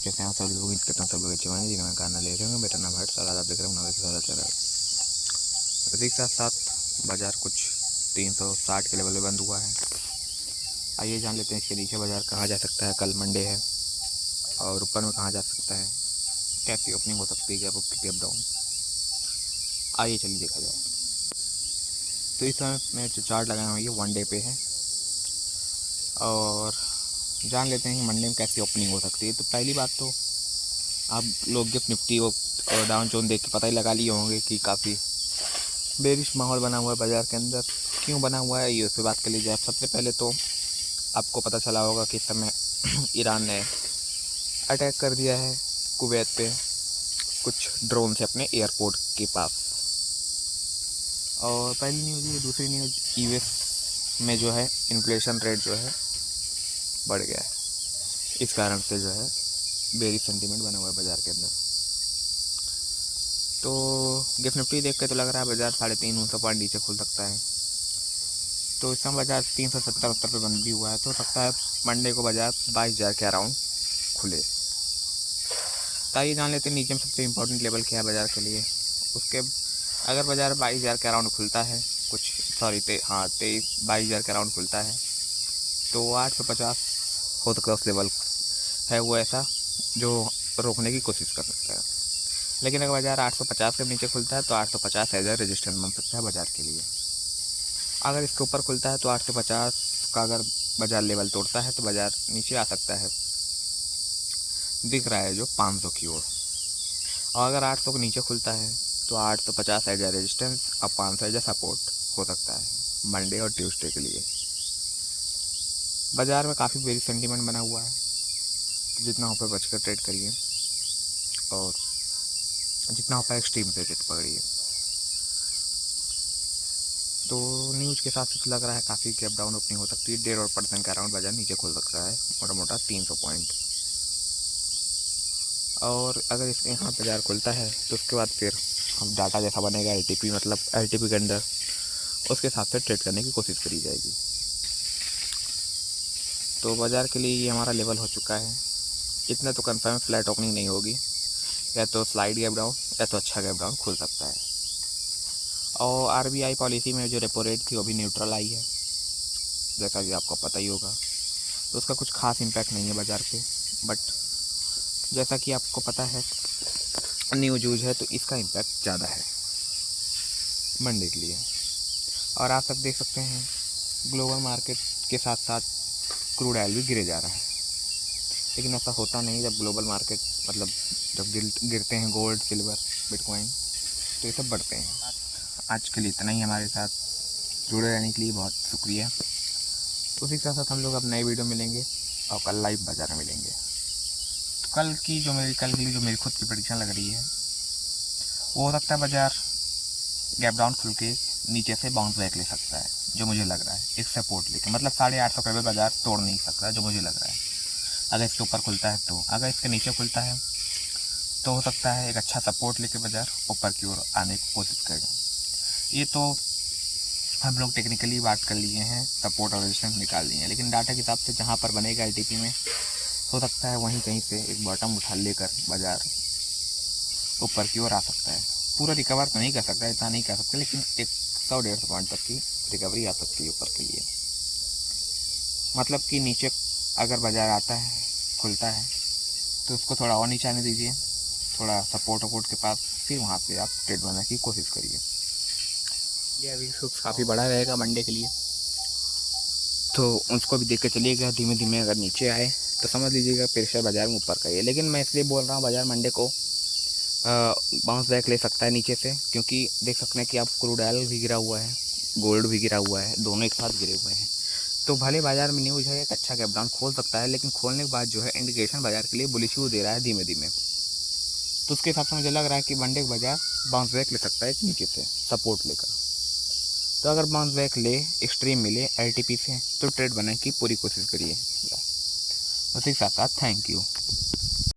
कैसे हैं सब लोग, कितना सब लोग अच्छे हैं जी। मैं खाना ले रहे हूँ, बेटा ना भट साला आप देख रहे हो ना सारा चल रहा है। इसी के साथ साथ बाज़ार कुछ 360 के लेवल में बंद हुआ है। आइए जान लेते हैं इसके नीचे बाज़ार कहाँ जा सकता है। कल मंडे है और ऊपर में कहाँ जा सकता है, कैसी ओपनिंग हो सकती है, गैप अप गैप डाउन। आइए चलिए देखा जाए। तो इस समय मैं जो चार्ट लगाया हूँ ये 1 डे पे है और जान लेते हैं कि मंडे में कैसी ओपनिंग हो सकती है। तो पहली बात तो आप लोग गिफ्ट निफ्टी और डाउन जोन देख के पता ही लगा लिए होंगे कि काफ़ी बेरिश माहौल बना हुआ है बाज़ार के अंदर। क्यों बना हुआ है ये उस पर बात कर लीजिए। सबसे पहले तो आपको पता चला होगा कि इस समय ईरान ने अटैक कर दिया है कुवैत पे कुछ ड्रोन से अपने एयरपोर्ट के पास। और पहली न्यूज़ ये। दूसरी न्यूज़, यूएस में जो है इन्फ्लेशन रेट जो है बढ़ गया है। इस कारण से जो है बेरिश सेंटीमेंट बना हुआ है बाज़ार के अंदर। तो गिफ्ट निफ्टी देख के तो लग रहा है बाज़ार 350 पॉइंट नीचे खुल सकता है। तो इस समय बाज़ार 370 पे बंद भी हुआ है। तो सकता है मंडे को बाज़ार 22,000 के अराउंड खुले। तो आइए जान लेते हैं नीचे में सबसे इम्पोर्टेंट लेवल क्या है बाज़ार के लिए। उसके अगर बाज़ार 22,000 के अराउंड खुलता है, 22,000 के अराउंड खुलता है तो 850 हो सकता है उस लेवल है वो ऐसा जो रोकने की कोशिश कर सकता है। लेकिन अगर बाज़ार 850 के नीचे खुलता है तो 850 एज ए रजिस्टेंस बन सकता है बाज़ार के लिए। अगर इसके ऊपर खुलता है तो 850 का अगर बाज़ार लेवल तोड़ता है तो बाज़ार नीचे आ सकता है, दिख रहा है जो 500 की ओर। और अगर 800 के नीचे खुलता है तो 850 एज ए रेजिस्टेंस और 500 एज ए सपोर्ट हो सकता है मंडे और ट्यूसडे के लिए। बाज़ार में काफ़ी बेरिश सेंटीमेंट बना हुआ है, जितना ऊपर बच कर ट्रेड करिए और जितना ऊपर एक्सट्रीम से ट्रेड पकड़िए। तो न्यूज़ के हिसाब से तो लग रहा है काफ़ी गैप डाउन ओपनिंग हो सकती है। 1.5% के अराउंड बाजार नीचे खुल सकता है, मोटा मोटा 300 पॉइंट। और अगर इसके यहाँ बाजार खुलता है तो उसके बाद फिर हम डाटा जैसा बनेगा एलटीपी, मतलब एलटीपी के अंदर उसके हिसाब से ट्रेड करने की कोशिश करी जाएगी। तो बाज़ार के लिए ये हमारा लेवल हो चुका है। इतना तो कंफर्म फ्लैट ओपनिंग नहीं होगी, या तो स्लाइड गैप डाउन या तो अच्छा गैप डाउन खुल सकता है। और आरबीआई पॉलिसी में जो रेपो रेट थी वो भी न्यूट्रल आई है, जैसा कि आपको पता ही होगा। तो उसका कुछ खास इम्पैक्ट नहीं है बाज़ार पे। बट जैसा कि आपको पता है न्यूज़ यूज है तो इसका इम्पैक्ट ज़्यादा है मंडे के लिए। और आप सब देख सकते हैं ग्लोबल मार्केट के साथ साथ क्रूड ऑयल भी गिरे जा रहा है। लेकिन ऐसा होता नहीं, जब ग्लोबल मार्केट मतलब जब गिरते हैं गोल्ड, सिल्वर, बिटकॉइन तो ये सब बढ़ते हैं। आज के लिए इतना ही। हमारे साथ जुड़े रहने के लिए बहुत शुक्रिया। उसी के साथ साथ हम लोग अब नए वीडियो मिलेंगे और कल लाइव बाज़ार में मिलेंगे। तो कल की जो मेरी खुद की प्रेडिक्शन लग रही है वो हो सकता है बाज़ार गैप डाउन खुल के नीचे से बाउंस बैक ले सकता है, जो मुझे लग रहा है एक सपोर्ट लेके, मतलब 850 के बाज़ार तोड़ नहीं सकता जो मुझे लग रहा है अगर इसके ऊपर खुलता है। तो अगर इसके नीचे खुलता है तो हो सकता है एक अच्छा सपोर्ट लेके बाज़ार ऊपर की ओर आने की कोशिश करेगा। ये तो हम लोग टेक्निकली बात कर लिए हैं, सपोर्ट और रेजिस्टेंस निकाल लिए हैं, लेकिन डाटा के हिसाब से जहाँ पर बनेगा एलटीपी में हो सकता है वहीं कहीं से एक बॉटम उठा लेकर बाज़ार ऊपर की ओर आ सकता है। पूरा रिकवर तो नहीं कर सकता, इतना नहीं कर सकता, लेकिन 100-150 पॉइंट तक की रिकवरी आ सकती है ऊपर के लिए। मतलब कि नीचे अगर बाज़ार आता है, खुलता है तो उसको थोड़ा और नीचे आने दीजिए, थोड़ा सपोर्ट वपोर्ट के पास, फिर वहाँ से आप ट्रेड बनाने की कोशिश करिए। ये अभी काफ़ी बड़ा रहेगा मंडे के लिए, तो उसको भी देख के चलिएगा। धीमे धीमे अगर नीचे आए तो समझ लीजिएगा प्रेशर बाज़ार में ऊपर का है। लेकिन मैं इसलिए बोल रहा हूँ बाज़ार मंडे को बाउंस बैक ले सकता है नीचे से, क्योंकि देख सकते हैं कि आप क्रूड ऑयल भी गिरा हुआ है, गोल्ड भी गिरा हुआ है, दोनों एक साथ गिरे हुए हैं। तो भले बाज़ार में न्यूज़ है एक अच्छा गैप डाउन खोल सकता है, लेकिन खोलने के बाद जो है इंडिकेशन बाज़ार के लिए बुलिश व्यू दे रहा है धीमे धीमे। तो उसके हिसाब से मुझे लग रहा है कि मंडे का बाज़ार बाउंस बैक ले सकता है नीचे से सपोर्ट लेकर। तो अगर बाउंस बैक ले, एक्सट्रीम मिले एलटीपी से, तो ट्रेड बनाने की पूरी कोशिश करिए। उसी के साथ साथ थैंक यू।